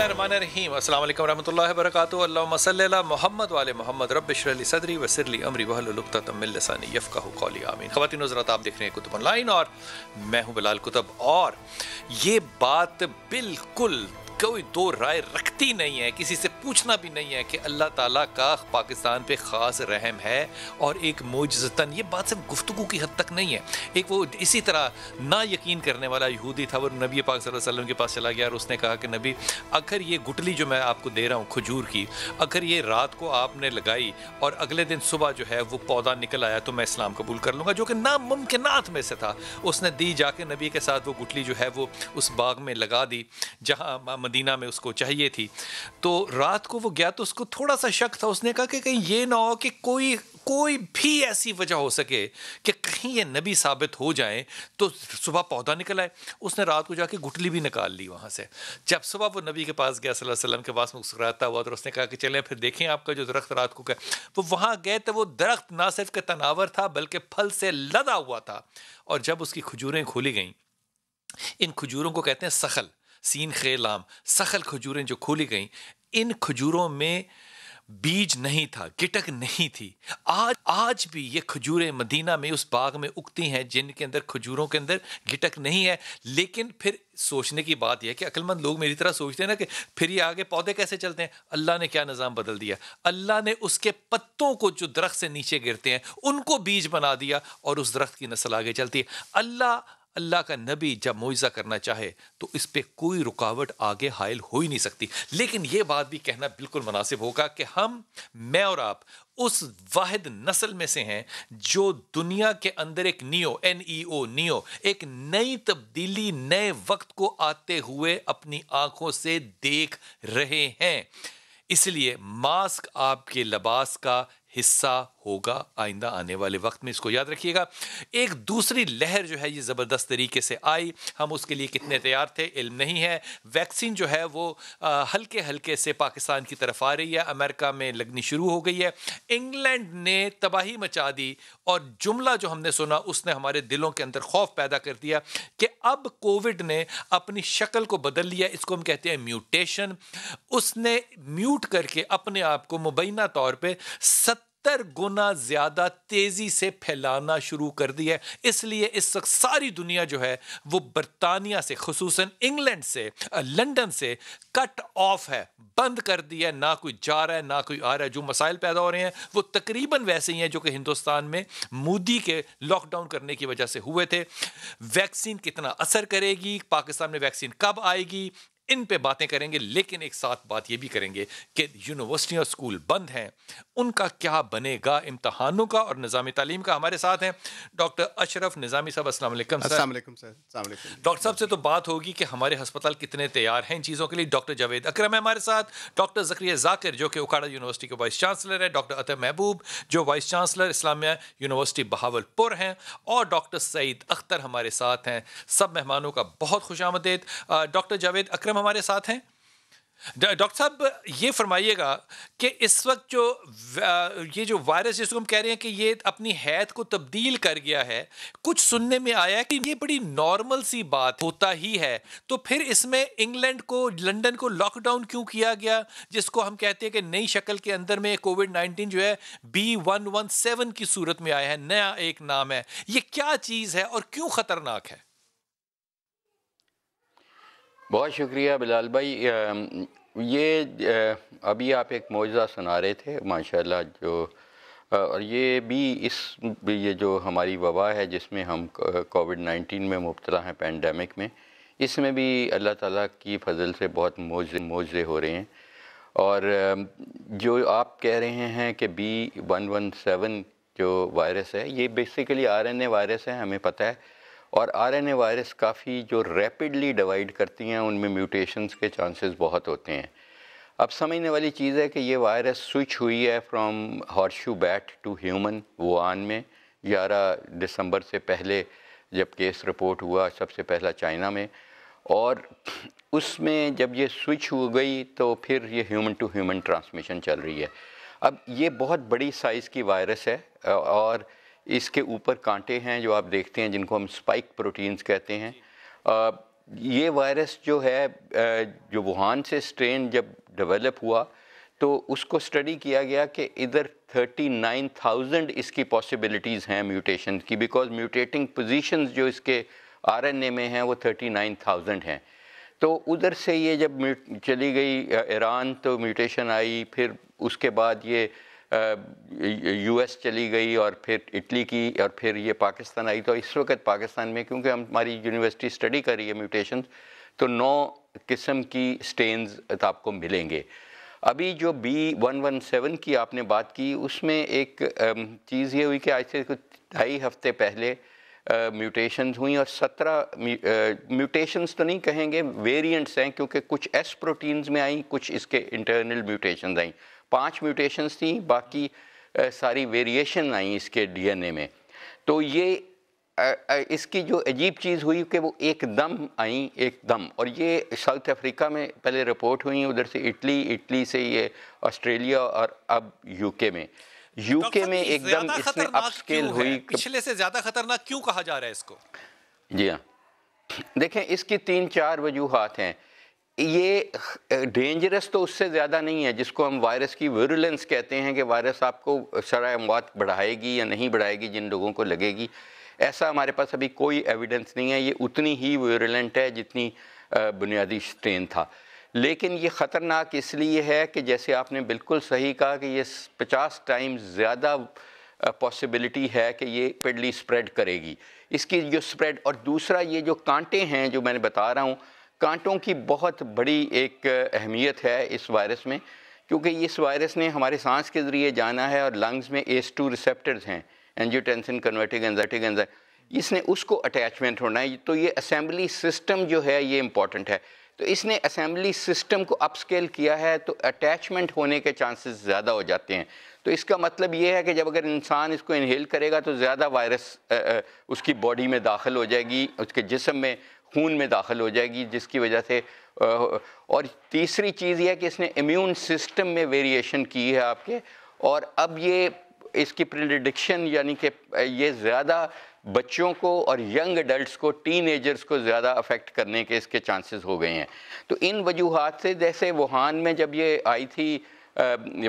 बिस्मिल्लाहिर्रहमानिर्रहीम अस्सलाम वालेकुम रहमतुल्लाहि व बरकातुहू अल्लाहुम्मा सल्लि अला मोहम्मद व आले मोहम्मद रब्बि इश्रह ली सदरी व यस्सिर ली अमरी वहलुल उक़दतम मिन लिसानी यफ़क़हू क़ौली आमीन। ख़वातीन हज़रात, आप देख रहे हैं कुतुब ऑनलाइन और मैं हूं बिलाल कुतुब। और ये बात बिल्कुल कोई दो राय रखती नहीं है, किसी से पूछना भी नहीं है कि अल्लाह ताला का पाकिस्तान पे ख़ास रहम है और एक मोजज़तन, ये बात सिर्फ गुफ्तगू की हद तक नहीं है। एक वो इसी तरह ना यकीन करने वाला यहूदी था, वो नबी पाक सल्लल्लाहु अलैहि वसल्लम के पास चला गया और उसने कहा कि नबी, अगर ये गुटली जो मैं आपको दे रहा हूँ खजूर की, अगर ये रात को आपने लगाई और अगले दिन सुबह जो है वो पौधा निकल आया तो मैं इस्लाम कबूल कर लूँगा, जो कि नामुमकिनात में से था। उसने दी, जाके नबी के साथ वो गुटली जो है वो उस बाग में लगा दी जहाँ मदीना में उसको चाहिए थी। तो रात को वो गया तो उसको थोड़ा सा शक था। उसने कहा कि कहीं ये ना हो कि कोई भी ऐसी वजह हो सके कि कहीं ये नबी साबित हो जाए तो सुबह पौधा निकल आए। उसने रात को जाके गुटली भी निकाल ली वहाँ से। जब सुबह वो नबी के पास गया सल्लल्लाहु अलैहि वसल्लम के पास मुस्कुराता हुआ, तो उसने कहा कि चलें फिर देखें आपका जो दरख्त रात को क्या। वो वहाँ गए तो वो दरख्त ना सिर्फ के तनावर था बल्कि फल से लदा हुआ था। और जब उसकी खजूरें खोली गईं, इन खजूरों को कहते हैं सखल, सीन खेलाम, सखल खजूरें जो खोली गईं, इन खजूरों में बीज नहीं था, गिटक नहीं थी। आज भी ये खजूरें मदीना में उस बाग में उगती हैं जिनके अंदर खजूरों के अंदर गिटक नहीं है। लेकिन फिर सोचने की बात यह है कि अक्लमंद लोग मेरी तरह सोचते हैं ना कि फिर ये आगे पौधे कैसे चलते हैं। अल्लाह ने क्या निज़ाम बदल दिया, अल्लाह ने उसके पत्तों को जो दरख्त से नीचे गिरते हैं उनको बीज बना दिया और उस दरख्त की नस्ल आगे चलती है। अल्लाह का नबी जब मुइज़ा करना चाहे तो इस पे कोई रुकावट आगे हायल हो ही नहीं सकती। लेकिन ये बात भी कहना बिल्कुल मुनासिब होगा कि मैं और आप उस वाहिद नस्ल में से हैं जो दुनिया के अंदर एक नियो एक नई तब्दीली, नए वक्त को आते हुए अपनी आंखों से देख रहे हैं। इसलिए मास्क आपके लिबास का हिस्सा होगा आइंदा आने वाले वक्त में, इसको याद रखिएगा। एक दूसरी लहर जो है ये ज़बरदस्त तरीके से आई, हम उसके लिए कितने तैयार थे इल्म नहीं है। वैक्सीन जो है वो हल्के हल्के से पाकिस्तान की तरफ आ रही है, अमेरिका में लगनी शुरू हो गई है। इंग्लैंड ने तबाही मचा दी और जुमला जो हमने सुना उसने हमारे दिलों के अंदर खौफ पैदा कर दिया कि अब कोविड ने अपनी शक्ल को बदल लिया, इसको हम कहते हैं म्यूटेशन। उसने म्यूट करके अपने आप को मुबैना तौर पर 70 गुना ज्यादा तेजी से फैलाना शुरू कर दिया। इसलिए इस वक्त सारी दुनिया जो है वो बर्तानिया से, खुसूसन इंग्लैंड से, लंदन से कट ऑफ है, बंद कर दिया। ना कोई जा रहा है ना कोई आ रहा है। जो मसाइल पैदा हो रहे हैं वो तकरीबन वैसे ही हैं जो कि हिंदुस्तान में मोदी के लॉकडाउन करने की वजह से हुए थे। वैक्सीन कितना असर करेगी, पाकिस्तान में वैक्सीन कब आएगी, इन पे बातें करेंगे। लेकिन एक साथ बात ये भी करेंगे कि यूनिवर्सिटी और स्कूल बंद हैं, उनका क्या बनेगा इम्तहानों का और निज़ाम तालीम का। हमारे साथ हैं डॉक्टर अशरफ निज़ामी साहब। अस्सलाम वालेकुम सर। अस्सलाम वालेकुम सर। अस्सलाम वालेकुम। डॉक्टर साहब से तो बात होगी कि हमारे अस्पताल कितने तैयार हैं इन चीज़ों के लिए। डॉक्टर जावेद अकरम है हमारे साथ, डॉक्टर ज़करिया ज़ाकिर जो कि उखाड़ा यूनिवर्सिटी के वाइस चांसलर है, डॉक्टर अतर महबूब जो vice chancellor Islamia university Bahawalpur हैं, और डॉक्टर सईद अख्तर हमारे साथ हैं। सब मेहमानों का बहुत खुशामदीद। डॉक्टर जावेद अकरम हमारे साथ हैं। डॉक्टर साहब ये फरमाइएगा कि इस वक्त ये जो वायरस जिसको हम कह रहे हैं कि ये अपनी हैत को तब्दील कर गया है, कुछ सुनने में आया है कि ये बड़ी नॉर्मल सी बात होता ही है, तो फिर इसमें इंग्लैंड को, लंदन को लॉकडाउन क्यों किया गया, जिसको हम कहते हैं कि नई शक्ल के अंदर में कोविड-19 जो है B117 की सूरत में आया है, नया एक नाम है। ये क्या चीज़ है और क्यों ख़तरनाक है? बहुत शुक्रिया बिलाल भाई। ये अभी आप एक मौजज़ा सुना रहे थे माशाल्लाह, जो और ये भी ये जो हमारी वबा है जिसमें हम कोविड-19 में मुब्तला हैं, पैंडमिक में, इसमें भी अल्लाह ताला की फ़ज़ल से बहुत मौज़े हो रहे हैं। और जो आप कह रहे हैं कि B117 जो वायरस है, ये बेसिकली RNA वायरस है, हमें पता है। और RNA वायरस काफ़ी जो रैपिडली डिवाइड करती हैं, उनमें म्यूटेशंस के चांसेस बहुत होते हैं। अब समझने वाली चीज़ है कि ये वायरस स्विच हुई है from horseshoe bat to human Wuhan में 11 दिसंबर से पहले, जब केस रिपोर्ट हुआ सबसे पहला चाइना में। और उसमें जब ये स्विच हो गई तो फिर ये ह्यूमन टू ह्यूमन ट्रांसमिशन चल रही है। अब ये बहुत बड़ी साइज़ की वायरस है और इसके ऊपर कांटे हैं जो आप देखते हैं, जिनको हम स्पाइक प्रोटीन्स कहते हैं। ये वायरस जो है जो वुहान से स्ट्रेन जब डेवलप हुआ तो उसको स्टडी किया गया कि इधर 39,000 इसकी पॉसिबिलिटीज़ हैं म्यूटेशन की, बिकॉज म्यूटेटिंग पोजीशंस जो इसके आरएनए में हैं वो 39,000 हैं। तो उधर से ये जब चली गई ईरान तो म्यूटेशन आई, फिर उसके बाद ये यूएस चली गई और फिर इटली की और फिर ये पाकिस्तान आई। तो इस वक्त पाकिस्तान में क्योंकि हमारी यूनिवर्सिटी स्टडी कर रही है म्यूटेशन, तो 9 किस्म की स्टेन्स आपको मिलेंगे। अभी जो B117 की आपने बात की उसमें एक चीज़ ये हुई कि आज से कुछ 2.5 हफ्ते पहले म्यूटेशंस हुई और 17 म्यूटेशंस तो नहीं कहेंगे, वेरिएंट्स हैं, क्योंकि कुछ एस प्रोटीन्स में आई, कुछ इसके इंटरनल म्यूटेशंस आई। 5 म्यूटेशंस थी, बाकी सारी वेरिएशन आई इसके डीएनए में। तो ये इसकी जो अजीब चीज़ हुई कि वो एकदम आई एकदम, और ये साउथ अफ्रीका में पहले रिपोर्ट हुई, उधर से इटली से ये ऑस्ट्रेलिया और अब यूके में में एकदम इसने अपस्केल हुई। पिछले से ज़्यादा खतरनाक क्यों कहा जा रहा है इसको? जी हाँ, देखें इसकी 3-4 वजूहात हैं। ये डेंजरस तो उससे ज़्यादा नहीं है, जिसको हम वायरस की विरुलेंस कहते हैं कि वायरस आपको शरह मौत बढ़ाएगी या नहीं बढ़ाएगी जिन लोगों को लगेगी, ऐसा हमारे पास अभी कोई एविडेंस नहीं है। ये उतनी ही विरुलेंट है जितनी बुनियादी स्ट्रेन था। लेकिन ये ख़तरनाक इसलिए है कि जैसे आपने बिल्कुल सही कहा कि ये 50 टाइम्स ज़्यादा पॉसिबिलिटी है कि ये पेडली स्प्रेड करेगी, इसकी जो स्प्रेड। और दूसरा ये जो कांटे हैं जो मैंने बता रहा हूँ, कांटों की बहुत बड़ी एक अहमियत है इस वायरस में, क्योंकि इस वायरस ने हमारे सांस के ज़रिए जाना है और लंग्स में ACE2 रिसेप्टर्स हैं, एंजियोटेंसिन कन्वर्टिंग एंजाइटिक एंजाइम, इसने उसको अटैचमेंट होना है। तो ये असेंबली सिस्टम जो है ये इम्पॉर्टेंट है। तो इसने असेंबली सिस्टम को अपस्केल किया है तो अटैचमेंट होने के चांसेस ज़्यादा हो जाते हैं। तो इसका मतलब ये है कि जब अगर इंसान इसको इनहेल करेगा तो ज़्यादा वायरस उसकी बॉडी में दाखिल हो जाएगी, उसके जिस्म में खून में दाखिल हो जाएगी, जिसकी वजह से और तीसरी चीज़ ये है कि इसने इम्यून सिस्टम में वेरिएशन की है आपके, और अब ये इसकी प्रिडिक्शन यानी कि ये ज़्यादा बच्चों को और यंग एडल्ट्स को, टीनेजर्स को ज़्यादा अफेक्ट करने के इसके चांसेस हो गए हैं। तो इन वजूहात से, जैसे वुहान में जब ये आई थी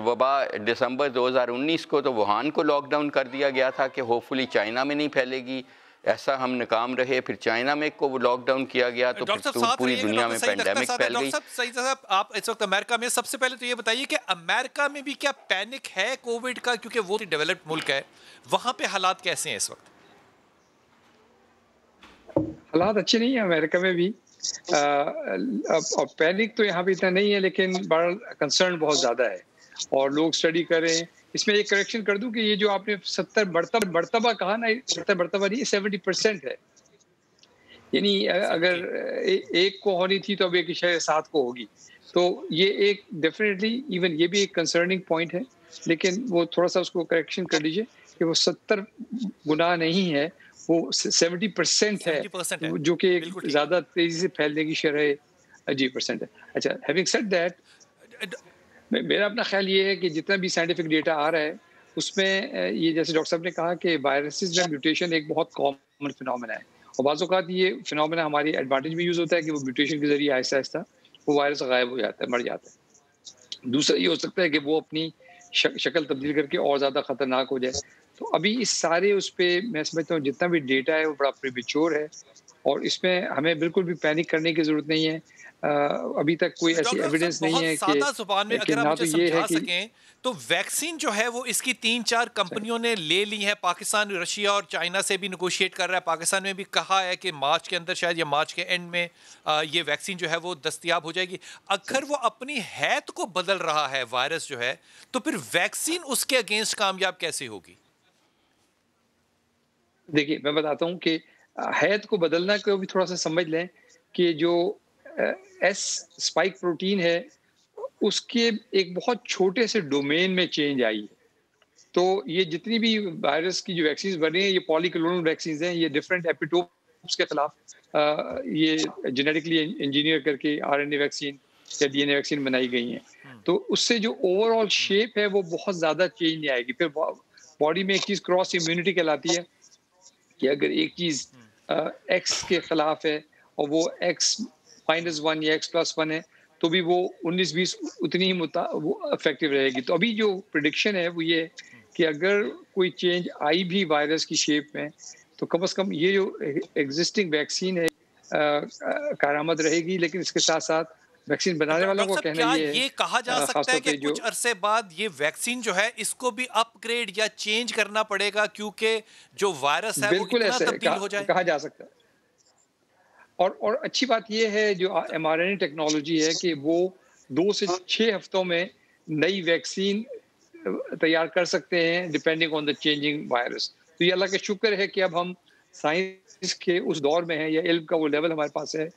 वबा दिसंबर 2019 को, तो वुहान को लॉकडाउन कर दिया गया था कि होपफुली चाइना में नहीं फैलेगी। ऐसा हम नाकाम रहे, फिर चाइना में को लॉकडाउन किया गया तो फिर पूरी दुनिया में पेंडेमिक फैल गई। सही साहब, आप इस वक्त अमेरिका में, सबसे पहले तो ये बताइए कि अमेरिका में भी क्या पैनिक है कोविड का, क्योंकि वो डेवलप्ड मुल्क है, वहां पे हालात कैसे हैं इस वक्त? हालात अच्छे नहीं है अमेरिका में भी। अब पैनिक तो यहाँ पे इतना नहीं है, लेकिन बड़ा कंसर्न बहुत ज़्यादा है और लोग स्टडी कर रहे हैं। इसमें एक करेक्शन कर दूं कि ये जो आपने 70 मरतबा कहा ना, 70 मरतबा नहीं, 70% है। यानी अगर एक को होनी थी तो अब एक शायद 7 को होगी। तो ये एक डेफिनेटली इवन ये भी एक कंसर्निंग पॉइंट है, लेकिन वो थोड़ा सा उसको करेक्शन कर लीजिए कि वो 70 गुना नहीं है, वो 70% है, जो कि ज़्यादा तेज़ी से फैलने की शरह 10% है। अच्छा, हैविंग सेड दैट, मेरा अपना ख्याल ये है कि जितना भी साइंटिफिक डेटा आ रहा है उसमें ये जैसे डॉक्टर साहब ने कहा कि वायरसेस में म्यूटेशन एक बहुत कॉमन फिनोमेना है, और बाज़ औक़ात ये फिनोमेना हमारी एडवांटेज में यूज़ होता है कि वो म्यूटेशन के ज़रिए आहिस्ता आहिस्ता वो वायरस गायब हो जाता है, मर जाता है। दूसरा ये हो सकता है कि वो अपनी शक्ल तब्दील करके और ज़्यादा ख़तरनाक हो जाए। तो अभी इस सारे उस पर मैं समझता हूँ जितना भी डेटा है वो बड़ा प्रीमेच्योर है, और इसमें हमें बिल्कुल भी पैनिक करने की ज़रूरत नहीं है। अभी तक कोई ऐसी एविडेंस नहीं है कि ज़ुबान में अगर आप मुझे समझा सकें तो वैक्सीन जो है वो इसकी 3-4 कंपनियों ने ले ली है। पाकिस्तान, रशिया और चाइना से भी नेगोशिएट कर रहा है। पाकिस्तान में भी कहा है कि मार्च के अंदर, शायद या मार्च के एंड में ये वैक्सीन जो है वो दस्तयाब हो जाएगी। अगर वो अपनी हैत को बदल रहा है वायरस जो है, तो फिर वैक्सीन उसके अगेंस्ट कामयाब कैसे होगी? देखिए, मैं बताता हूँ कि हैत को बदलना को भी थोड़ा सा समझ लें कि जो एस स्पाइक प्रोटीन है उसके एक बहुत छोटे से डोमेन में चेंज आई है। तो ये जितनी भी वायरस की जो वैक्सीन बनी है, ये पॉलीक्लोनल वैक्सीन हैं, ये डिफरेंट एपिटोप्स के खिलाफ ये जेनेटिकली इंजीनियर करके आरएनए वैक्सीन या डीएनए वैक्सीन बनाई गई हैं। तो उससे जो ओवरऑल शेप है वो बहुत ज़्यादा चेंज नहीं आएगी। फिर बॉडी में एक चीज़ क्रॉस इम्यूनिटी कहलाती है कि अगर एक चीज़ एक्स के खिलाफ है और वो X-1 या X+1 है, तो भी वो 19-20 उतनी ही वो इफेक्टिव रहेगी। तो अभी जो प्रिडिक्शन है वो ये है कि अगर कोई चेंज आई भी वायरस की शेप में, तो कम से कम ये जो एग्जिस्टिंग वैक्सीन है कारआमद रहेगी, लेकिन इसके साथ-साथ वैक्सीन बनाने वालों डॉक्टर का साहब, कहना क्या ये है, ये कहा जा सकता है खासतौर कि पे जो कुछ अरसे बाद ये वैक्सीन जो है इसको भी अपग्रेड या चेंज करना पड़ेगा, क्योंकि जो वायरस है वो बिल्कुल इतना ऐसा है, तब्दील हो जाए? कहा जा सकता है। और अच्छी बात ये है जो mRNA टेक्नोलॉजी है कि वो 2 से 6 हफ्तों में नई वैक्सीन तैयार कर सकते हैं depending on the changing virus. तो ये अल्लाह का शुक्र है कि अब हम साइंस के उस दौर में हैं, या इल्म का वो लेवल हमारे पास है,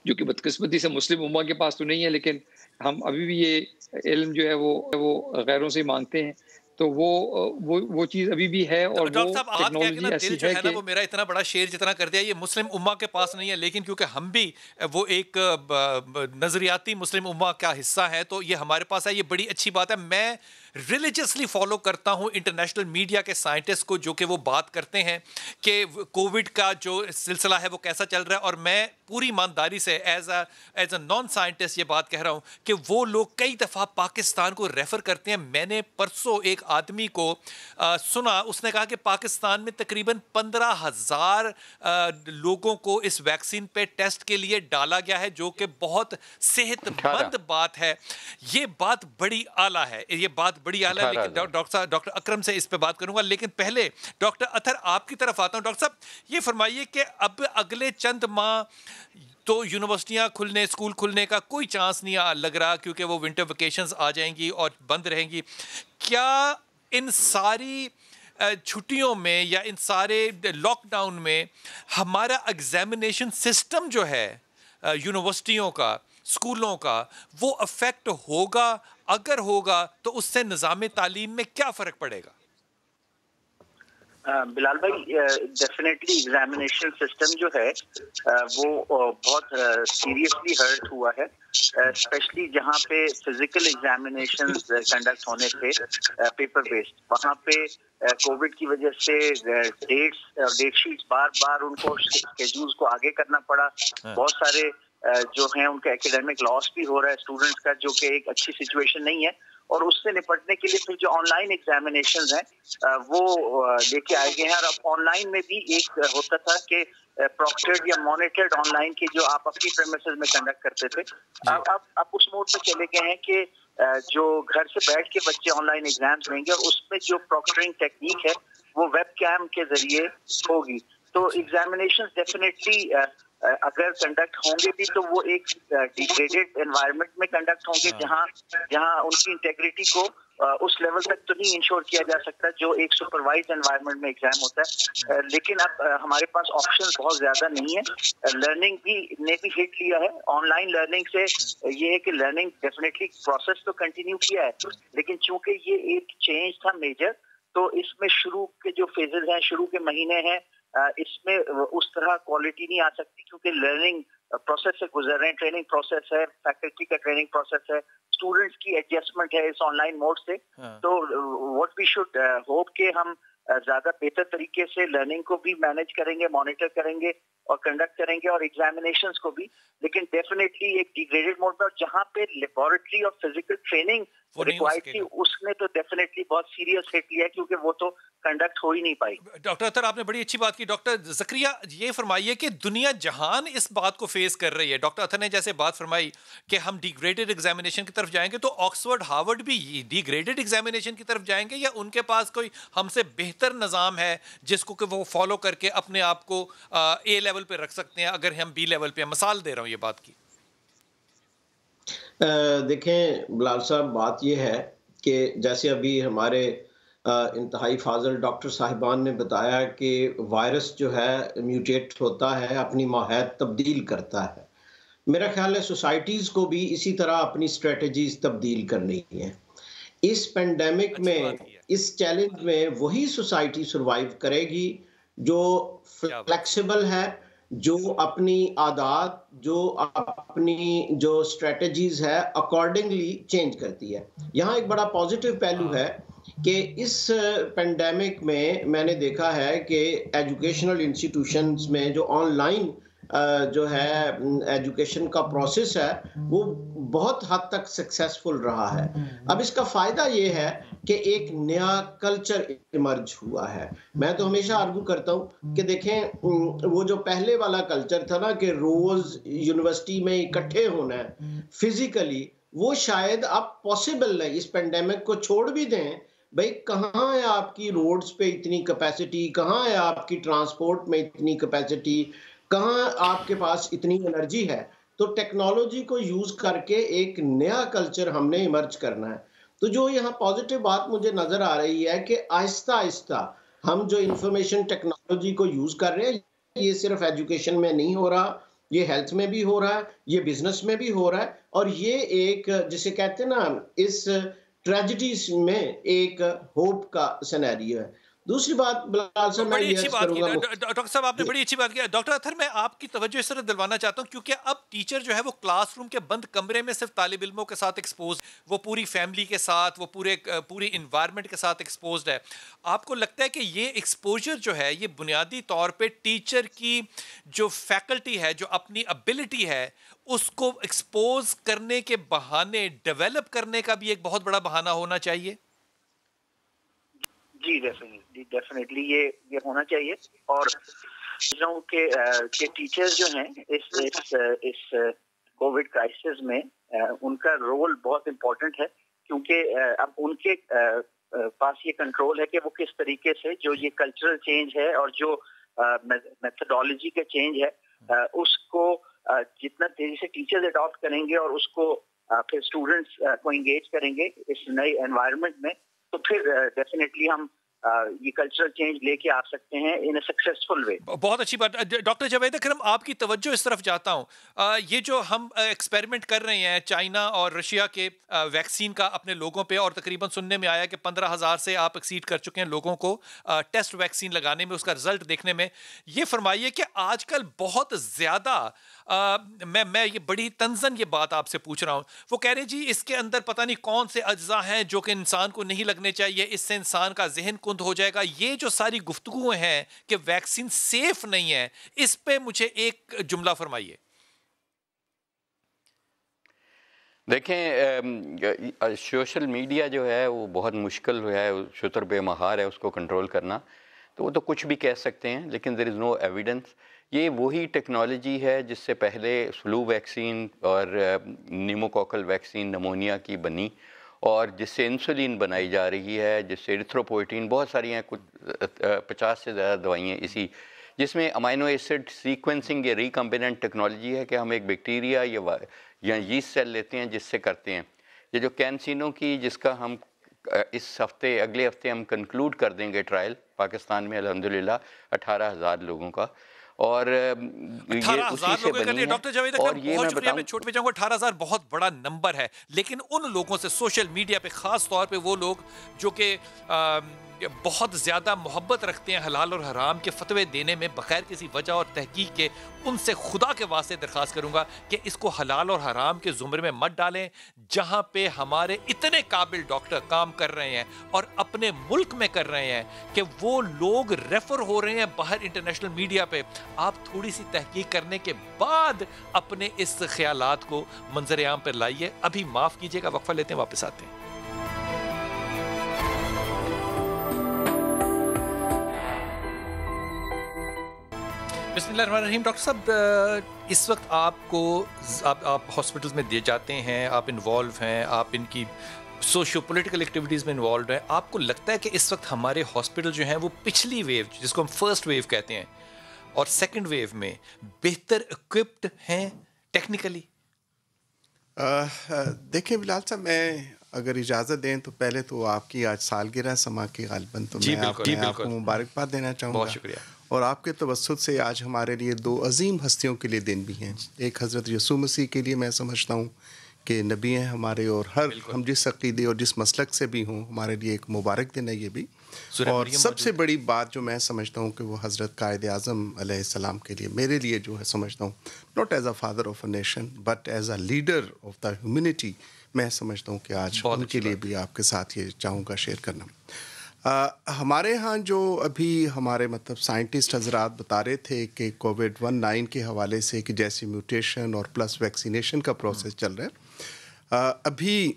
जो कि बदकिस्मती से मुस्लिम उम्मा के पास तो नहीं है, लेकिन हम अभी भी ये इल्म जो है वो गैरों से मांगते हैं। तो वो चीज़ अभी भी है, और वो डॉक्टर साहब, आप कह के टेक्नोलॉजी ना दिल ऐसी जो है है ना कि वो मेरा इतना बड़ा शेर जितना कर दिया, ये मुस्लिम उम्मा के पास नहीं है, लेकिन क्योंकि हम भी वो एक नजरियाती मुस्लिम उम्मा का हिस्सा है, तो ये हमारे पास है, ये बड़ी अच्छी बात है। मैं रिलीजियसली फॉलो करता हूं इंटरनेशनल मीडिया के साइंटिस्ट को, जो कि वो बात करते हैं कि कोविड का जो सिलसिला है वो कैसा चल रहा है, और मैं पूरी ईमानदारी से एज अ नॉन साइंटिस्ट ये बात कह रहा हूं कि वो लोग कई दफ़ा पाकिस्तान को रेफर करते हैं। मैंने परसों एक आदमी को सुना, उसने कहा कि पाकिस्तान में तकरीबन 15,000 लोगों को इस वैक्सीन पे टेस्ट के लिए डाला गया है, जो कि बहुत सेहतमंद बात है। ये बात बड़ी आला है, ये बात बड़ी आला है। लेकिन डॉक्टर अकरम से इस पे बात करूंगा, लेकिन पहले डॉक्टर अतहर आपकी तरफ आता हूं। डॉक्टर साहब, ये फरमाइए कि अब अगले चंद माह तो यूनिवर्सिटियां खुलने, स्कूल खुलने का कोई चांस नहीं लग रहा, क्योंकि वो विंटर वेकेशंस आ जाएंगी और बंद रहेंगी। क्या इन सारी छुट्टियों में या इन सारे लॉकडाउन में हमारा एग्जामिनेशन सिस्टम जो है यूनिवर्सिटियों का, स्कूलों का, वो अफेक्ट होगा? अगर होगा तो उससे निज़ाम तालीम में क्या फ़र्क पड़ेगा? बिलाल भाई, डेफिनेटली एग्जामिनेशन सिस्टम जो है वो बहुत सीरियसली हर्ट हुआ है, स्पेशली जहाँ पे फिजिकल एग्जामिनेशंस कंडक्ट होने थे पेपर बेस्ड। वहाँ पे कोविड की वजह से डेट शीट्स बार बार उनको स्केड्यूल्स को आगे करना पड़ा। बहुत सारे जो हैं उनका एकेडमिक लॉस भी हो रहा है स्टूडेंट्स का, जो कि एक अच्छी सिचुएशन नहीं है। और उससे निपटने के लिए फिर जो ऑनलाइन एग्जामिनेशंस हैं वो लेके आए गए हैं। और अब ऑनलाइन में भी एक होता था कि प्रॉक्टर्ड या मॉनिटर्ड ऑनलाइन की जो आप अपनी प्रेमिसेस में कंडक्ट करते थे, अब उस मोड में चले गए हैं कि जो घर से बैठ के बच्चे ऑनलाइन एग्जाम्स लेंगे, और उसमें जो प्रॉक्टरिंग टेक्निक है वो वेब कैम के जरिए होगी। तो एग्जामिनेशंस डेफिनेटली अगर कंडक्ट होंगे भी तो वो एक डिग्रेडेड एनवायरनमेंट में कंडक्ट होंगे, जहां उनकी इंटेग्रिटी को उस लेवल तक तो नहीं इंश्योर किया जा सकता जो एक सुपरवाइज एनवायरनमेंट में एग्जाम होता है। लेकिन अब हमारे पास ऑप्शंस बहुत ज्यादा नहीं है। लर्निंग ने भी हिट लिया है। ऑनलाइन लर्निंग से ये है कि लर्निंग डेफिनेटली प्रोसेस तो कंटिन्यू किया है, लेकिन चूंकि ये एक चेंज था मेजर, तो इसमें शुरू के जो फेजेस हैं, शुरू के महीने हैं, इसमें उस तरह क्वालिटी नहीं आ सकती, क्योंकि लर्निंग प्रोसेस से गुजर रहे हैं, ट्रेनिंग प्रोसेस है, फैकल्टी का ट्रेनिंग प्रोसेस है, स्टूडेंट्स की एडजस्टमेंट है इस ऑनलाइन मोड से। तो व्हाट वी शुड होप कि हम ज्यादा बेहतर तरीके से लर्निंग को भी मैनेज करेंगे, मॉनिटर करेंगे और कंडक्ट करेंगे, और एग्जामिनेशंस को भी। लेकिन डेफिनेटली एक डिग्रेडेड मोड में, और जहाँ पे लेबोरेटरी और फिजिकल ट्रेनिंग रिक्वायर्ड थी, उसने तो डेफिनेटली बहुत सीरियस हिट लिया, क्योंकि वो तो कंडक्ट हो ही नहीं पाई। डॉक्टर अतहर, आपने बड़ी अच्छी बात की। डॉक्टर ज़करिया, ये फरमाइए कि दुनिया जहान इस बात को फेस कर रही है। डॉक्टर अतहर ने जैसे बात फरमाई कि हम डिग्रेडेड एग्जामिनेशन की तरफ जाएंगे, तो ऑक्सफोर्ड, हार्वर्ड भी डिग्रेडेड एग्जामिनेशन की तरफ जाएंगे, या उनके पास कोई हमसे बेहतर निज़ाम है जिसको कि वो फॉलो करके अपने आप को ए लेवल पे रख सकते हैं, अगर हम बी लेवल पे? मिसाल दे रहा हूँ ये बात की। देखें बिलाल साहब, बात यह है कि जैसे अभी हमारे इंतहाई फाजल डॉक्टर साहिबान ने बताया कि वायरस जो है म्यूटेट होता है, अपनी माहियत तब्दील करता है। मेरा ख्याल है सोसाइटीज़ को भी इसी तरह अपनी स्ट्रेटजीज तब्दील करनी है। इस पेंडेमिक में, इस चैलेंज में वही सोसाइटी सर्वाइव करेगी जो फ्लेक्सिबल है, जो अपनी आदत, जो अपनी जो स्ट्रेटजीज है अकॉर्डिंगली चेंज करती है। यहाँ एक बड़ा पॉजिटिव पहलू है कि इस पेंडेमिक में मैंने देखा है कि एजुकेशनल इंस्टीट्यूशंस में जो ऑनलाइन जो है एजुकेशन का प्रोसेस है वो बहुत हद तक सक्सेसफुल रहा है। अब इसका फ़ायदा ये है कि एक नया कल्चर इमर्ज हुआ है। मैं तो हमेशा आर्गू करता हूँ कि देखें वो जो पहले वाला कल्चर था ना कि रोज़ यूनिवर्सिटी में इकट्ठे होना है फिजिकली, वो शायद अब पॉसिबल नहीं। इस पेंडेमिक को छोड़ भी दें, भाई कहाँ है आपकी रोड्स पे इतनी कैपेसिटी, कहाँ है आपकी ट्रांसपोर्ट में इतनी कैपेसिटी, कहाँ आपके पास इतनी एनर्जी है। तो टेक्नोलॉजी को यूज करके एक नया कल्चर हमने इमर्ज करना है। तो जो यहाँ पॉजिटिव बात मुझे नजर आ रही है कि आहिस्ता आहिस्ता हम जो इंफॉर्मेशन टेक्नोलॉजी को यूज कर रहे हैं, ये सिर्फ एजुकेशन में नहीं हो रहा, ये हेल्थ में भी हो रहा है, ये बिजनेस में भी हो रहा है, और ये एक जिसे कहते हैं ना, इस ट्रेजेडीज में एक होप का सिनेरियो है। दूसरी बात बिलाल साहब, मैं बड़ी अच्छी बात की डॉक्टर साहब, आपने बड़ी अच्छी बात की। डॉक्टर अत्हर, मैं आपकी तवज्जो इस तरह दिलवाना चाहता हूं क्योंकि अब टीचर जो है वो क्लासरूम के बंद कमरे में सिर्फ तालिब इल्मों के साथ एक्सपोज, वो पूरी फैमिली के साथ, वो पूरी इन्वायरमेंट के साथ एक्सपोज्ड है। आपको लगता है कि ये एक्सपोजर जो है ये बुनियादी तौर पर टीचर की जो फैकल्टी है, जो अपनी एबिलिटी है, उसको एक्सपोज करने के बहाने डेवलप करने का भी एक बहुत बड़ा बहाना होना चाहिए? जी डेफिनेटली ये होना चाहिए। और कि टीचर्स जो हैं इस कोविड क्राइसिस में उनका रोल बहुत इम्पोर्टेंट है, क्योंकि अब उनके पास ये कंट्रोल है कि वो किस तरीके से जो ये कल्चरल चेंज है और जो मेथोडोलॉजी का चेंज है उसको जितना तेजी से टीचर्स अडॉप्ट करेंगे और उसको फिर स्टूडेंट्स को एंगेज करेंगे इस नए एनवायरनमेंट में, तो फिर डेफिनेटली हम ये कल्चरल चेंज लेके आ सकते हैं इन अ सक्सेसफुल वे। बहुत अच्छी बात। डॉक्टर जावेद अकरम, आपकी तवज्जो इस तरफ जाता हूं। ये जो हम एक्सपेरिमेंट कर रहे हैं चाइना और रशिया के वैक्सीन का अपने लोगों पे, और तकरीबन सुनने में आया कि 15,000 से आप एक्सीड कर चुके हैं लोगों को टेस्ट वैक्सीन लगाने में, उसका रिजल्ट देखने में। ये फरमाइए कि आजकल बहुत ज़्यादा मैं ये बड़ी तंजन ये बात आपसे पूछ रहा हूँ, वो कह रहे जी इसके अंदर पता नहीं कौन से अज्जा हैं जो कि इंसान को नहीं लगने चाहिए, इससे इंसान का जहन कुंद हो जाएगा। ये जो सारी गुफ्तगू हैं कि वैक्सीन सेफ नहीं है, इस पे मुझे एक जुमला फरमाइए। देखें, सोशल मीडिया जो है वो बहुत मुश्किल है, शुतर बेमहार है उसको कंट्रोल करना। तो वो तो कुछ भी कह सकते हैं, लेकिन देयर इज़ नो एविडेंस। ये वही टेक्नोलॉजी है जिससे पहले फ्लू वैक्सीन और निमोकोकल वैक्सीन नमोनिया की बनी, और जिससे इंसुलिन बनाई जा रही है, जिससे एरिथ्रोपोइटिन, बहुत सारी हैं, कुछ 50 से ज़्यादा दवाइयाँ इसी, जिसमें अमाइनो एसिड सीक्वेंसिंग ये रिकम्बिनेंट टेक्नोलॉजी है कि हम एक बैक्टीरिया या यीस्ट सेल लेते हैं जिससे करते हैं। ये जो कैंसिनो की, जिसका हम इस हफ्ते अगले हफ्ते हम कंक्लूड कर देंगे ट्रायल पाकिस्तान में अल्हम्दुलिल्लाह 18,000 लोगों का, और ये उसी से बनी है। डॉक्टर जावेद अकरम, बहुत शुक्रिया, मैं छोड़ पे जाऊंगा। 18,000 बहुत बड़ा नंबर है, लेकिन उन लोगों से सोशल मीडिया पे, खास तौर पे वो लोग जो कि बहुत ज़्यादा मोहब्बत रखते हैं हलाल और हराम के फतवे देने में बगैर किसी वजह और तहकीक के, उनसे खुदा के वास्ते दरख्वास्त करूंगा कि इसको हलाल और हराम के ज़ुमरे में मत डालें। जहां पे हमारे इतने काबिल डॉक्टर काम कर रहे हैं और अपने मुल्क में कर रहे हैं कि वो लोग रेफर हो रहे हैं बाहर इंटरनेशनल मीडिया पे, आप थोड़ी सी तहकीक करने के बाद अपने इस ख्यालात को मंजर आम पर लाइए। अभी माफ़ कीजिएगा, वक्फा लेते हैं, वापस आते हैं। बिस्मिल्लाहिर्रहमानिर्रहीम। डॉक्टर साहब, इस वक्त आप हॉस्पिटल्स में दिए जाते हैं, आप इन्वॉल्व हैं, आप इनकी सोशियो पॉलिटिकल एक्टिविटीज़ में इन्वॉल्व हैं। आपको लगता है कि इस वक्त हमारे हॉस्पिटल जो हैं वो पिछली वेव, जिसको हम फर्स्ट वेव कहते हैं, और सेकंड वेव में बेहतर इक्विप्ड हैं टेक्निकली? देखिए बिलाल साहब, मैं अगर इजाज़त दें तो पहले तो आपकी आज सालगिरह समा की गालिबन, तो मैं आपको मुबारकबाद देना चाहूँगा। बहुत शुक्रिया। और आपके तवस्सुत से आज हमारे लिए दो अजीम हस्तियों के लिए दिन भी हैं। एक हज़रत यसू मसीह के लिए मैं समझता हूँ कि नबी हैं हमारे, और हर हम जिस अक़ीदे और जिस मसलक से भी हों, हमारे लिए एक मुबारक दिन है ये भी। और सबसे बड़ी बात जो मैं समझता हूँ कि वो हज़रत कायद आज़म अलैहिस्सलाम के लिए, मेरे लिए जो है समझता हूँ, not as a father of a nation but as a leader of the humanity, मैं समझता हूँ कि आज उनके लिए भी आपके साथ ये चाहूँगा शेयर करना। हमारे यहाँ जो अभी हमारे मतलब साइंटिस्ट हजरात बता रहे थे कि कोविड-19 के हवाले से कि जैसे म्यूटेशन और प्लस वैक्सीनेशन का प्रोसेस चल रहा है, अभी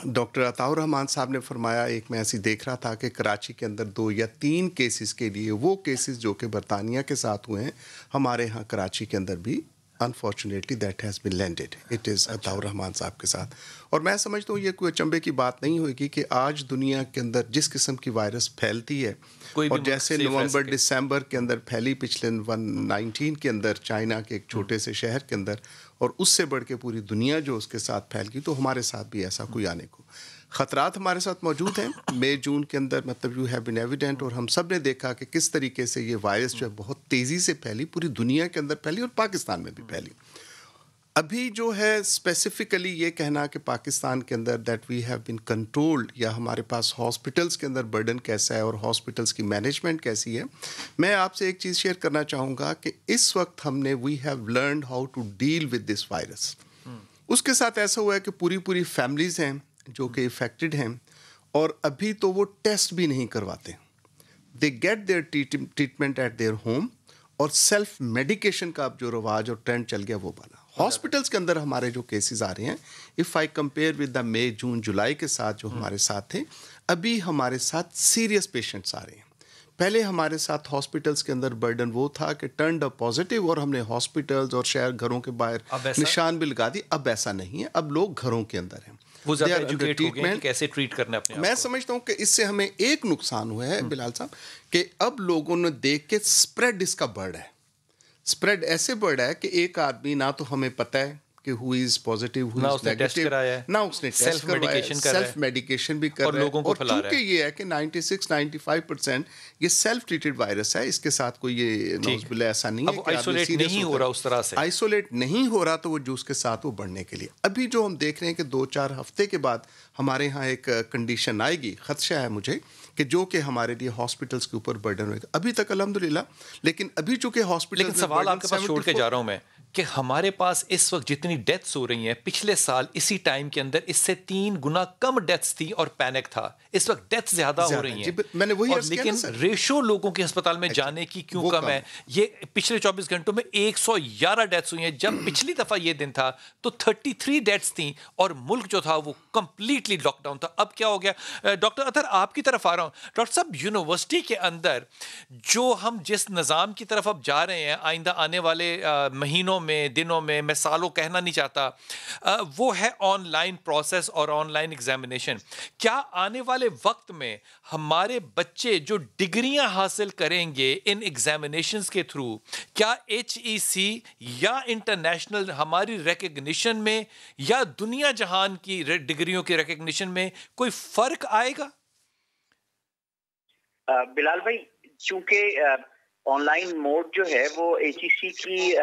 डॉक्टर अताउर रहमान साहब ने फरमाया, एक मैं ऐसी देख रहा था कि कराची के अंदर 2 या 3 केसेस के लिए, वो केसेस जो कि बरतानिया के साथ हुए हैं, हमारे यहाँ कराची के अंदर भी unfortunately that has been landed. It is Ataur Rahman साहब के साथ। और मैं समझता हूँ ये कोई अचंभे की बात नहीं होगी कि आज दुनिया के अंदर जिस किस्म की वायरस फैलती है, और जैसे नवंबर दिसंबर के अंदर फैली पिछले 2019 के अंदर चाइना के एक छोटे से शहर के अंदर, और उससे बढ़ के पूरी दुनिया जो उसके साथ फैल गई, तो हमारे साथ भी ऐसा कोई आने को ख़तरात हमारे साथ मौजूद हैं। मई जून के अंदर मतलब यू हैव बीन एविडेंट, और हम सब ने देखा कि किस तरीके से ये वायरस जो है बहुत तेज़ी से फैली, पूरी दुनिया के अंदर फैली और पाकिस्तान में भी फैली। अभी जो है स्पेसिफिकली ये कहना कि पाकिस्तान के अंदर that we have been controlled, या हमारे पास हॉस्पिटल्स के अंदर बर्डन कैसा है और हॉस्पिटल्स की मैनेजमेंट कैसी है, मैं आपसे एक चीज़ शेयर करना चाहूँगा कि इस वक्त हमने we have learned how to deal with this virus. उसके साथ ऐसा हुआ है कि पूरी फैमिलीज़ हैं जो कि इफ़ेक्टेड हैं, और अभी तो वो टेस्ट भी नहीं करवाते। They get their treatment at their home, और सेल्फ मेडिकेशन का अब जो रवाज और ट्रेंड चल गया वो वाला। हॉस्पिटल्स के अंदर हमारे जो केसेस आ रहे हैं, if I compare with the May June July के साथ जो हमारे साथ थे, अभी हमारे साथ सीरियस पेशेंट्स आ रहे हैं। पहले हमारे साथ हॉस्पिटल्स के अंदर बर्डन वो था कि टर्न अ पॉजिटिव, और हमने हॉस्पिटल्स और शहर घरों के बाहर निशान भी लगा दी। अब ऐसा नहीं है, अब लोग घरों के अंदर हैं, वो ज़्यादा एजुकेट हो गए हैं कि कैसे ट्रीट करना है अपने आप को। मैं समझता हूँ कि इससे हमें एक नुकसान हुआ है बिलाल साहब, कि अब लोगों ने देख के स्प्रेड इसका बढ़ है। स्प्रेड ऐसे बढ़ है कि एक आदमी, ना तो हमें पता है कि who is positive, who is negative, ना उसने टेस्ट करवाया, सेल्फ मेडिकेशन भी कर रहा है, और चूंकि ये है कि 96-95% ये सेल्फ ट्रीटेड वायरस है, इसके साथ कोई ये नौज़बिल्लाह ऐसा नहीं है कि आइसोलेट नहीं हो रहा, उस तरह से आइसोलेट नहीं हो रहा, तो वो जो उसके साथ वो बढ़ने के लिए। अभी जो हम देख रहे हैं कि 2-4 हफ्ते के बाद हमारे यहाँ एक कंडीशन आएगी, खदशा है मुझे कि जो कि हमारे लिए हॉस्पिटल्स के ऊपर बर्डन होगा। अभी तक अल्हम्दुलिल्लाह, लेकिन अभी चूंकि हॉस्पिटल, लेकिन सवाल आपके पास छोड़ के जा रहा हूं मैं कि हमारे पास इस वक्त जितनी डेथ्स हो रही हैं, पिछले साल इसी टाइम के अंदर इससे 3 गुना कम डेथ्स थी और पैनिक था। इस वक्त डेथ्स ज्यादा हो रही हैं, मैंने वही और लेकिन रेशो लोगों के अस्पताल में जाने की क्यों कम है? ये पिछले 24 घंटों में 111 डेथ्स हुई हैं, जब पिछली दफा ये दिन था तो 33 डेथ्स थी, और मुल्क जो था वो कंप्लीटली लॉकडाउन था। अब क्या हो गया? डॉक्टर अतर, आपकी तरफ आ रहा हूं। डॉक्टर साहब, यूनिवर्सिटी के अंदर जो हम जिस निज़ाम की तरफ अब जा रहे हैं, आइंदा आने वाले महीनों में, दिनों में, मैं सालों कहना नहीं चाहता, वो है ऑनलाइन प्रोसेस और ऑनलाइन एग्जामिनेशन। क्या आने वाले वक्त में हमारे बच्चे जो डिग्रियां हासिल करेंगे इन एग्जामिनेशंस के थ्रू, क्या HEC या इंटरनेशनल हमारी रिकग्निशन में या दुनिया जहान की डिग्रियों की रिकग्निशन में कोई फर्क आएगा? बिलाल भाई, चूंकि ऑनलाइन मोड जो है वो HEC की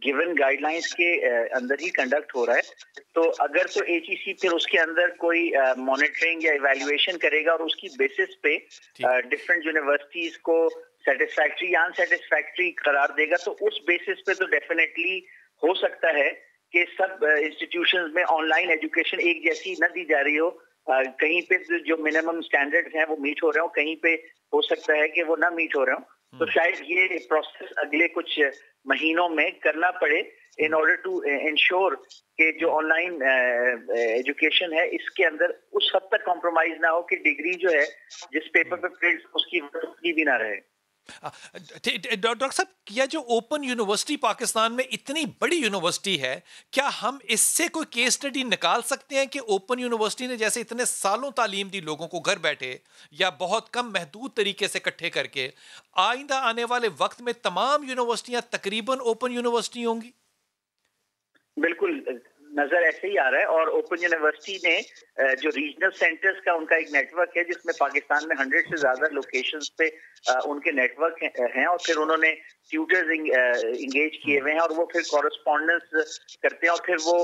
गिवन गाइडलाइंस के अंदर ही कंडक्ट हो रहा है, तो अगर तो HEC फिर उसके अंदर कोई मॉनिटरिंग या इवैल्यूएशन करेगा और उसकी बेसिस पे डिफरेंट यूनिवर्सिटीज को सेटिस्फैक्ट्री या अनसेटिस्फैक्ट्री करार देगा, तो उस बेसिस पे तो डेफिनेटली हो सकता है कि सब इंस्टीट्यूशंस में ऑनलाइन एजुकेशन एक जैसी न दी जा रही हो। कहीं पे जो मिनिमम स्टैंडर्ड्स हैं वो मीट हो रहे हो, कहीं पे हो सकता है कि वो ना मीट हो रहे हो। तो शायद ये प्रोसेस अगले कुछ महीनों में करना पड़े इन ऑर्डर टू इंश्योर कि जो ऑनलाइन एजुकेशन है इसके अंदर उस हद तक कॉम्प्रोमाइज ना हो कि डिग्री जो है जिस पेपर पे प्रिंट उसकी भी ना रहे। डॉक्टर साहब, क्या जो ओपन यूनिवर्सिटी पाकिस्तान में इतनी बड़ी यूनिवर्सिटी है, क्या हम इससे कोई केस स्टडी निकाल सकते हैं कि ओपन यूनिवर्सिटी ने जैसे इतने सालों तालीम दी लोगों को घर बैठे या बहुत कम महदूद तरीके से इकट्ठे करके, आइंदा आने वाले वक्त में तमाम यूनिवर्सिटियां तकरीबन ओपन यूनिवर्सिटी होंगी? बिल्कुल नजर ऐसे ही आ रहा है, और ओपन यूनिवर्सिटी ने जो रीजनल सेंटर्स का उनका एक नेटवर्क है जिसमें पाकिस्तान में 100 से ज्यादा लोकेशंस पे उनके नेटवर्क हैं, और फिर उन्होंने ट्यूटर्स इंगेज किए हुए हैं और वो फिर कॉरेस्पॉन्डेंस करते हैं, और फिर वो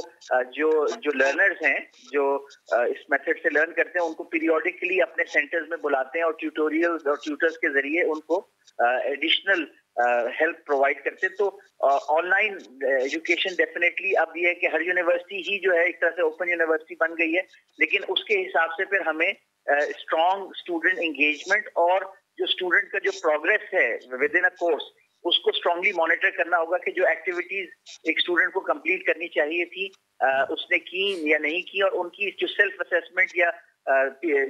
जो लर्नर्स हैं जो इस मेथड से लर्न करते हैं उनको पीरियोडिकली अपने सेंटर्स में बुलाते हैं और ट्यूटोरियल्स और ट्यूटर्स के जरिए उनको एडिशनल हेल्प प्रोवाइड करते। तो ऑनलाइन एजुकेशन डेफिनेटली अब ये है कि हर यूनिवर्सिटी ही जो है एक तरह से ओपन यूनिवर्सिटी बन गई है, लेकिन उसके हिसाब से फिर हमें स्ट्रॉन्ग स्टूडेंट एंगेजमेंट और जो स्टूडेंट का जो प्रोग्रेस है विद इन अ कोर्स उसको स्ट्रांगली मॉनिटर करना होगा कि जो एक्टिविटीज एक स्टूडेंट को कंप्लीट करनी चाहिए थी उसने की या नहीं की, और उनकी जो सेल्फ असेसमेंट या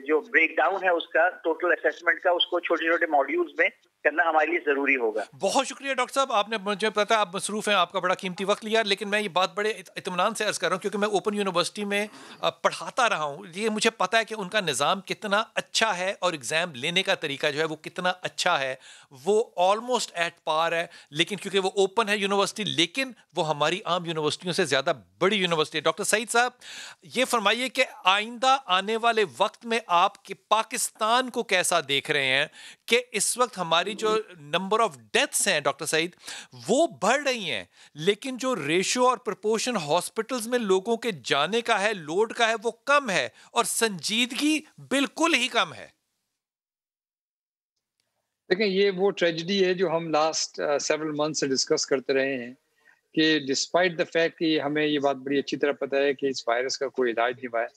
जो ब्रेकडाउन है उसका टोटल असेसमेंट का उसको छोटे छोटे मॉड्यूल्स में करना हमारे लिए जरूरी होगा। बहुत शुक्रिया डॉक्टर साहब, आपने मुझे पता है आप मसरूफ हैं, आपका बड़ा कीमती वक्त लिया, लेकिन मैं ये बात बड़े इत्मीनान से अर्ज कर रहा हूँ क्योंकि मैं ओपन यूनिवर्सिटी में पढ़ाता रहा हूँ। ये मुझे पता है कि उनका निज़ाम कितना अच्छा है और एग्ज़ाम लेने का तरीका जो है वो कितना अच्छा है, वो ऑलमोस्ट एट पार है। लेकिन क्योंकि वो ओपन है यूनिवर्सिटी, लेकिन वो हमारी आम यूनिवर्सिटियों से ज़्यादा बड़ी यूनिवर्सिटी है। डॉक्टर सईद साहब, ये फरमाइए कि आइंदा आने वाले वक्त में आप पाकिस्तान को कैसा देख रहे हैं कि इस वक्त हमारी जो नंबर ऑफ डेथ्स हैं डॉक्टर सईद वो बढ़ रही हैं, लेकिन जो रेशियो और प्रोपोर्शन हॉस्पिटल्स में लोगों के जाने का है, लोड का है, वो कम है और संजीदगी बिल्कुल ही कम है। देखिए, ये वो ट्रेजेडी है जो हम लास्ट सेवरल मंथ से डिस्कस करते रहे हैं कि डिस्पाइट द फैक्ट कि हमें ये बात बड़ी अच्छी तरह पता है कि इस वायरस का कोई इलाज नहीं हुआ है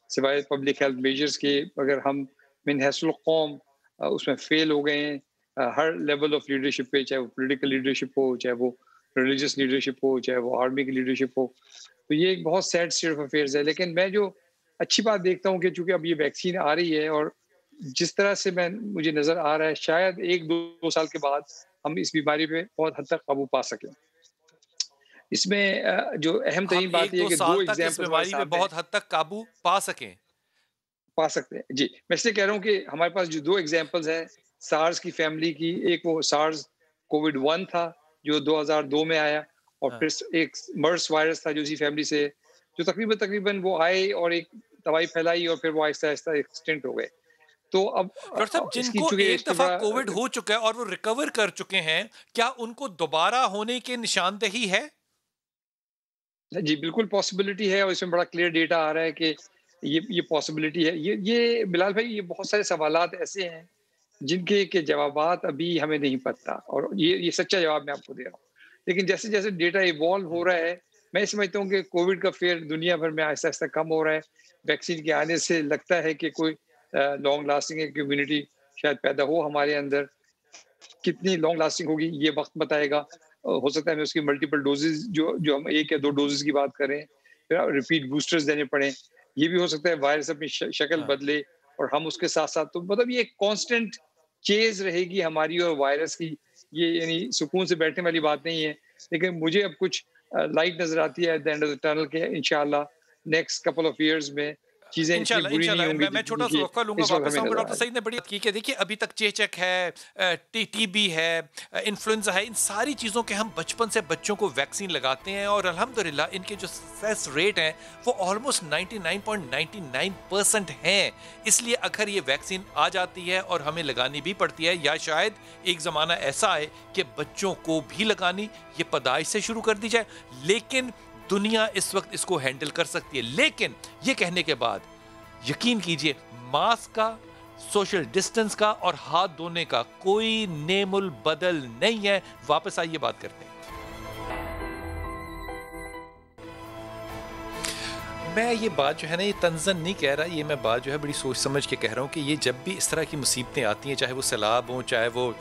सिवाय पब्लिक हेल्थ मेजर्स के। अगर हम मिन हैसुल कौम उसमें फेल हो गए हैं हर लेवल ऑफ लीडरशिप पे, चाहे वो पॉलिटिकल लीडरशिप हो, चाहे वो रिलीजियस लीडरशिप हो, चाहे वो आर्मी की लीडरशिप हो, तो ये एक बहुत सैड स्टेट ऑफ अफेयर्स है। लेकिन मैं जो अच्छी बात देखता हूँ कि चूंकि अब ये वैक्सीन आ रही है और जिस तरह से मुझे नजर आ रहा है शायद 1-2 साल के बाद हम इस बीमारी पे बहुत हद तक काबू पा सकें। इसमें जो अहम तरीन बात यह है कि 2 एग्जाम्पल बीमारी पे बहुत हद तक काबू पा सकते हैं जी। मैं इसलिए कह रहा हूँ कि हमारे पास जो 2 एग्जाम्पल्स हैं सार्स की फैमिली की, एक वो सार्स कोविड-1 था जो 2002 में आया और फिर एक मर्स वायरस था जो इसी फैमिली से, जो तकरीबन वो आए और एक दवाई फैलाई और फिर वो आहिस्ता आहिस्ता एक्सटेंट हो गए। तो अब डॉक्टर साहब, जिनको एक दफा कोविड हो चुका है और वो रिकवर कर चुके हैं, क्या उनको दोबारा होने की निशानदेही है? जी बिल्कुल पॉसिबिलिटी है और इसमें बड़ा क्लियर डेटा आ रहा है कि ये पॉसिबिलिटी है। ये बिलाल भाई, ये बहुत सारे सवालात ऐसे हैं जिनके के जवाबात अभी हमें नहीं पता और ये सच्चा जवाब मैं आपको दे रहा हूँ। लेकिन जैसे जैसे डेटा इवॉल्व हो रहा है, मैं समझता हूँ कि कोविड का फेयर दुनिया भर में आहिस्ता आहिस्ता कम हो रहा है। वैक्सीन के आने से लगता है कि कोई लॉन्ग लास्टिंग इम्यूनिटी शायद पैदा हो हमारे अंदर। कितनी लॉन्ग लास्टिंग होगी ये वक्त बताएगा। हो सकता है हमें उसकी मल्टीपल डोजेज जो हम 1 या 2 डोजेज की बात करें, रिपीट बूस्टर्स देने पड़े, ये भी हो सकता है वायरस अपनी शक्ल बदले और हम उसके साथ साथ, तो मतलब ये कांस्टेंट चेज रहेगी हमारी और वायरस की। ये यानी सुकून से बैठने वाली बात नहीं है। लेकिन मुझे अब कुछ लाइट नजर आती है at the end of the tunnel के इंशाल्लाह नेक्स्ट कपल ऑफ इयर्स में चीजें इतनी बुरी नहीं होंगी। मैं छोटा सा वक्फा लूंगा, वापस आऊंगा। डॉक्टर सईद ने बड़ी बात की कि देखिए अभी तक चेचक है, टीबी है, इन्फ्लुएंजा है, इन सारी चीज़ों के हम बचपन से बच्चों को वैक्सीन लगाते हैं और अल्हम्दुलिल्लाह इनके जो सक्सेस रेट हैं वो ऑलमोस्ट 99.99% हैं। इसलिए अगर ये वैक्सीन आ जाती है और हमें लगानी भी पड़ती है, या शायद एक ज़माना ऐसा आए कि बच्चों को भी लगानी ये पैदाइश से शुरू कर दी जाए, लेकिन दुनिया इस वक्त इसको हैंडल कर सकती है। लेकिन ये कहने के बाद यकीन कीजिए, मास्क का, सोशल डिस्टेंस का और हाथ धोने का कोई नेमुल बदल नहीं है। वापस आइए बात करते हैं। मैं ये बात जो है ना, ये तंजन नहीं कह रहा, ये मैं बात जो है बड़ी सोच समझ के कह रहा हूँ कि ये जब भी इस तरह की मुसीबतें आती हैं, चाहे वो सैलाब हो, चाहे वो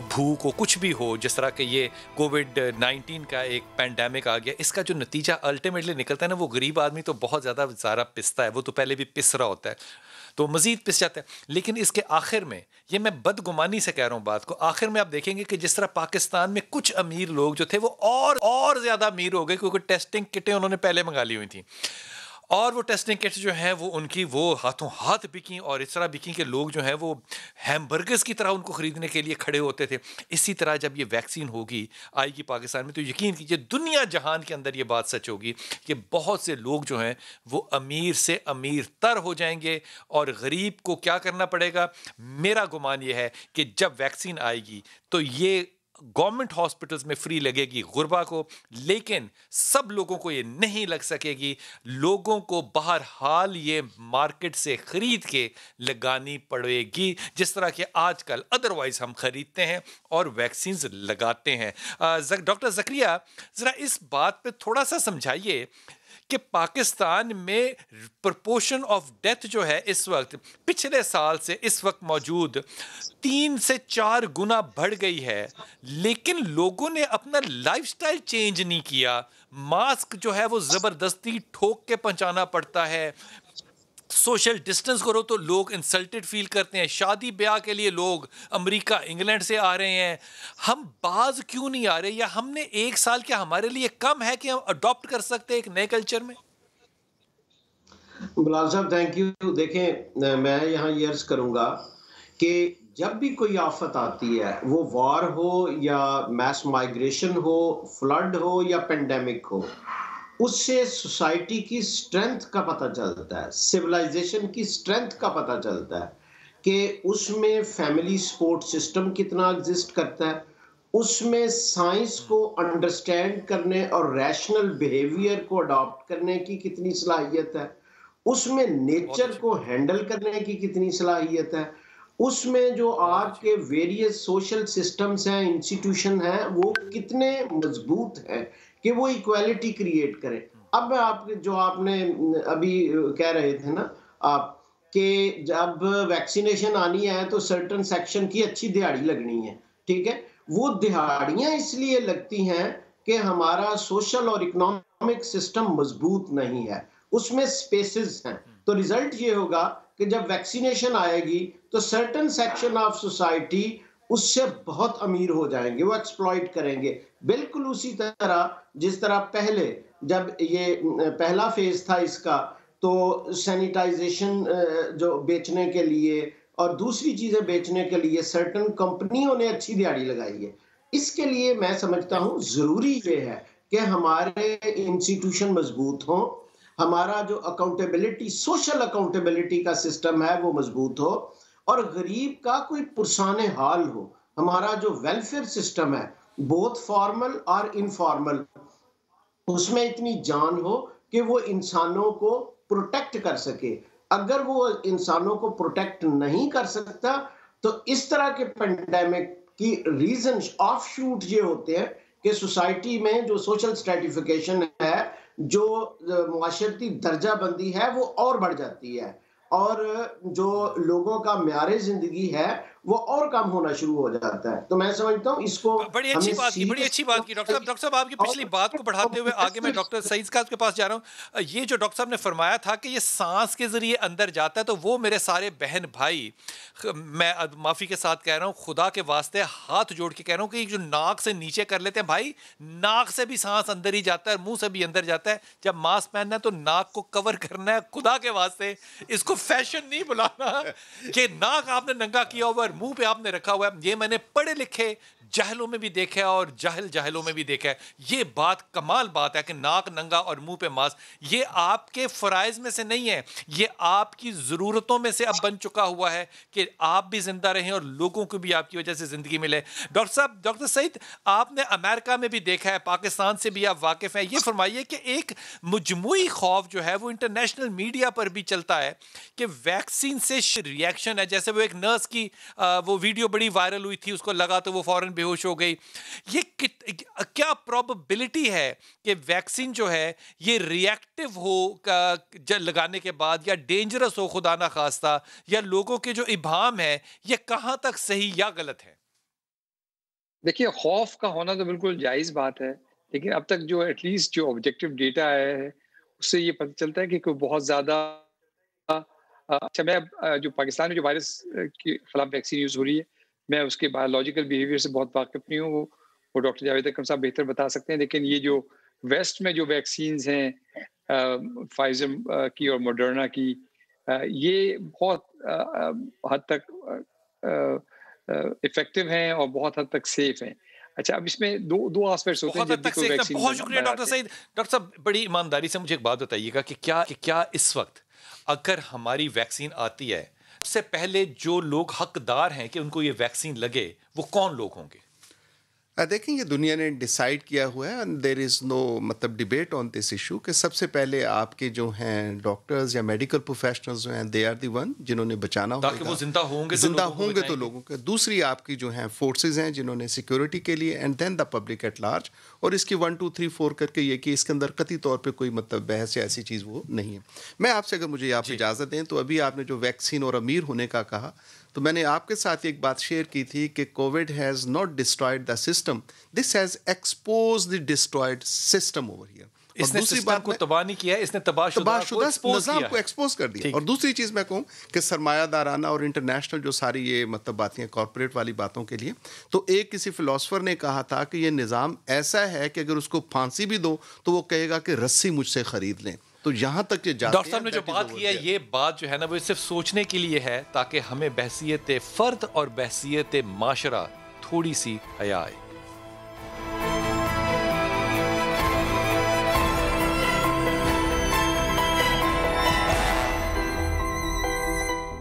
भूख हो, कुछ भी हो, जिस तरह के ये कोविड-19 का एक पैंडेमिक आ गया, इसका जो नतीजा अल्टीमेटली निकलता है ना, वो गरीब आदमी तो बहुत ज़्यादा पिसता है। वो तो पहले भी पिस रहा होता है तो मज़ीद पिस जाता है। लेकिन इसके आखिर में, ये मैं बदगुमानी से कह रहा हूँ बात को, आखिर में आप देखेंगे कि जिस तरह पाकिस्तान में कुछ अमीर लोग जो थे वो और ज़्यादा अमीर हो गए क्योंकि टेस्टिंग किटें उन्होंने पहले मंगा ली हुई थी और वो टेस्टिंग किट्स जो हैं वो उनकी वो हाथों हाथ बिकी और इस तरह बिकी के लोग जो हैं वो हैमबर्गर्स की तरह उनको ख़रीदने के लिए खड़े होते थे। इसी तरह जब ये वैक्सीन होगी, आएगी पाकिस्तान में, तो यकीन कीजिए दुनिया जहान के अंदर ये बात सच होगी कि बहुत से लोग जो हैं वो अमीर से अमीर तर हो जाएंगे और गरीब को क्या करना पड़ेगा। मेरा गुमान ये है कि जब वैक्सीन आएगी तो ये गवर्नमेंट हॉस्पिटल्स में फ्री लगेगी गुरबा को, लेकिन सब लोगों को ये नहीं लग सकेगी। लोगों को बहरहाल ये मार्केट से खरीद के लगानी पड़ेगी, जिस तरह के आजकल अदरवाइज हम खरीदते हैं और वैक्सीन्स लगाते हैं। डॉक्टर ज़करिया, ज़रा इस बात पे थोड़ा सा समझाइए कि पाकिस्तान में प्रोपोर्शन ऑफ डेथ जो है इस वक्त पिछले साल से इस वक्त मौजूद 3 से 4 गुना बढ़ गई है, लेकिन लोगों ने अपना लाइफस्टाइल चेंज नहीं किया। मास्क जो है वो ज़बरदस्ती ठोक के पहुंचाना पड़ता है, सोशल डिस्टेंस करो तो लोग इंसल्टेड फील करते हैं, शादी ब्याह के लिए लोग अमेरिका इंग्लैंड से आ रहे हैं। हम बाज क्यों नहीं आ रहे, या हमने 1 साल क्या हमारे लिए कम है कि हम अडॉप्ट कर सकते हैं एक नए कल्चर में? बिलाल साहब थैंक यू। देखें, मैं यहाँ ये अर्ज करूँगा कि जब भी कोई आफत आती है, वो वॉर हो या मैस माइग्रेशन हो, फ्लड हो या पेंडेमिक हो, उससे सोसाइटी की स्ट्रेंथ का पता चलता है, सिविलाइजेशन की स्ट्रेंथ का पता चलता है कि उसमें फैमिली सपोर्ट सिस्टम कितना एग्जिस्ट करता है, उसमें साइंस को अंडरस्टैंड करने और रैशनल बिहेवियर को अडॉप्ट करने की कितनी सलाहियत है, उसमें नेचर को हैंडल करने की कितनी सलाहियत है, उसमें जो आज के वेरियस सोशल सिस्टम्स हैं, इंस्टीट्यूशन हैं, वो कितने मजबूत हैं कि वो इक्वालिटी क्रिएट करें। अब आप जो आपने अभी कह रहे थे ना आप, कि जब वैक्सीनेशन आनी है तो सर्टन सेक्शन की अच्छी दिहाड़ी लगनी है, ठीक है। वो दिहाड़ियां इसलिए लगती हैं कि हमारा सोशल और इकोनॉमिक सिस्टम मजबूत नहीं है, उसमें स्पेसेस हैं। तो रिजल्ट ये होगा कि जब वैक्सीनेशन आएगी तो सर्टन सेक्शन ऑफ सोसाइटी उससे बहुत अमीर हो जाएंगे, वो एक्सप्लॉइट करेंगे। बिल्कुल उसी तरह जिस तरह पहले जब ये पहला फेज था इसका, तो सैनिटाइजेशन जो बेचने के लिए और दूसरी चीजें बेचने के लिए सर्टन कंपनियों ने अच्छी दिहाड़ी लगाई है। इसके लिए मैं समझता हूँ जरूरी ये है कि हमारे इंस्टीट्यूशन मजबूत हों, हमारा जो अकाउंटेबिलिटी, सोशल अकाउंटेबिलिटी का सिस्टम है वो मजबूत हो, और गरीब का कोई पुरसाने हाल हो। हमारा जो वेलफेयर सिस्टम है, बोथ फॉर्मल और इनफॉर्मल, उसमें इतनी जान हो कि वो इंसानों को प्रोटेक्ट कर सके। अगर वो इंसानों को प्रोटेक्ट नहीं कर सकता तो इस तरह के पेंडेमिक की रीजन ऑफ शूट ये होते हैं कि सोसाइटी में जो सोशल स्ट्रेटिफिकेशन है, जो मुआशरती दर्जाबंदी है, वो और बढ़ जाती है, और जो लोगों का म्यारे जिंदगी है वो और कम होना शुरू हो जाता है। तो मैं समझता हूँ इसको बड़ी अच्छी बात की डॉक्टर साहब आपकी पिछली बात को बढ़ाते हुए आगे मैं डॉक्टर सईद साहब के पास जा रहा हूँ। ये जो डॉक्टर साहब ने फरमाया था कि ये सांस के जरिए अंदर जाता है, तो वो मेरे सारे बहन भाई, मैं माफी के साथ कह रहा हूँ, खुदा के वास्ते हाथ जोड़ के कह रहा हूँ कि जो नाक से नीचे कर लेते हैं भाई, नाक से भी सांस अंदर ही जाता है, मुंह से भी अंदर जाता है। जब मास्क पहनना है तो नाक को कवर करना है, खुदा के वास्ते इसको फैशन नहीं बुलाना कि नाक आपने नंगा किया हुआ है, मुंह पे आपने रखा हुआ है। ये मैंने पढ़े लिखे जाहलों में भी देखा है और जाहलों में भी देखा है। ये बात कमाल बात है कि नाक नंगा और मुंह पे मास्क, ये आपके फराइज में से नहीं है, ये आपकी ज़रूरतों में से अब बन चुका हुआ है कि आप भी जिंदा रहें और लोगों को भी आपकी वजह से ज़िंदगी मिले। डॉक्टर साहब, डॉक्टर सईद, आपने अमेरिका में भी देखा है, पाकिस्तान से भी आप वाकिफ़ हैं। ये फरमाइए कि एक मजमूई खौफ जो है वो इंटरनेशनल मीडिया पर भी चलता है कि वैक्सीन से रिएक्शन है। जैसे वो एक नर्स की वो वीडियो बड़ी वायरल हुई थी, उसको लगा तो वो फौरन बेहोश हो गई। ये क्या प्रोबेबिलिटी है कि वैक्सीन जो है ये रिएक्टिव हो लगाने के बाद, या डेंजरस हो खुदा ना खास्ता, या लोगों के जो इबाम है ये कहां तक सही या गलत है? देखिए, खौफ का होना तो बिल्कुल जायज़ बात है, लेकिन अब तक जो एटलीस्ट जो ऑब्जेक्टिव डेटा आया है उससे ये पता चलता है कि कोई बहुत ज़्यादा अच्छा, मैं जो पाकिस्तान में जो वायरस के खिलाफ वैक्सीन यूज़ हो रही है, मैं उसके बायोलॉजिकल बिहेवियर से बहुत वाकिफ़ नहीं हूँ, वो डॉक्टर जावेद अकरम साहब बेहतर बता सकते हैं। लेकिन ये जो वेस्ट में जो वैक्सीन्स हैं, फाइज़र की और मॉडर्ना की, ये बहुत हद तक इफेक्टिव हैं और बहुत हद तक सेफ हैं। अच्छा, अब इसमें दो एस्पेक्ट्स होते हैं जब भी कोई वैक्सीन। बहुत शुक्रिया डॉक्टर सईद। डॉक्टर साहब, बड़ी ईमानदारी से मुझे एक बात बताइएगा कि क्या इस वक्त अगर हमारी वैक्सीन आती है, सबसे पहले जो लोग हकदार हैं कि उनको ये वैक्सीन लगे, वो कौन लोग होंगे? देखें ये दुनिया ने डिसाइड किया हुआ है एंड देयर इज़ नो मतलब डिबेट ऑन दिस इशू कि सबसे पहले आपके जो हैं डॉक्टर्स या मेडिकल प्रोफेशनल्स जो हैं दे आर द वन जिन्होंने बचाना होगा, ताकि वो जिंदा होंगे तो लोगों के। दूसरी आपकी जो हैं फोर्सेस हैं जिन्होंने सिक्योरिटी के लिए, and then the public at large. और इसकी 1 2 3 4 करके ये कि इसके अंदर कतई तौर पे कोई मतलब बहस या ऐसी चीज़ वो नहीं है। मैं आपसे, अगर मुझे आप इजाज़त दें, तो अभी आपने जो वैक्सीन और अमीर होने का कहा, तो मैंने आपके साथ एक बात शेयर की थी कि Covid has not destroyed the system, this has exposed the destroyed system over here. इसने दूसरी बात को तबाह नहीं किया है, इसने तबाहशुदा निज़ाम को एक्सपोज कर दिया। और दूसरी चीज़ मैं कहूँ कि सरमायादाराना और इंटरनेशनल जो सारी ये मतलब बातें हैं कॉर्पोरेट वाली बातों के लिए, तो एक किसी फिलोसफर ने कहा था कि ये निज़ाम ऐसा है कि अगर उसको फांसी भी दो तो वो कहेगा कि रस्सी मुझसे खरीद लें। तो यहाँ तक ये जाते डॉक्टर साहब ने जो बात की है, ये बात जो है ना वो सिर्फ सोचने के लिए है ताकि हमें बहसियत फ़र्द और बहसियत माशरा थोड़ी सी हया आए।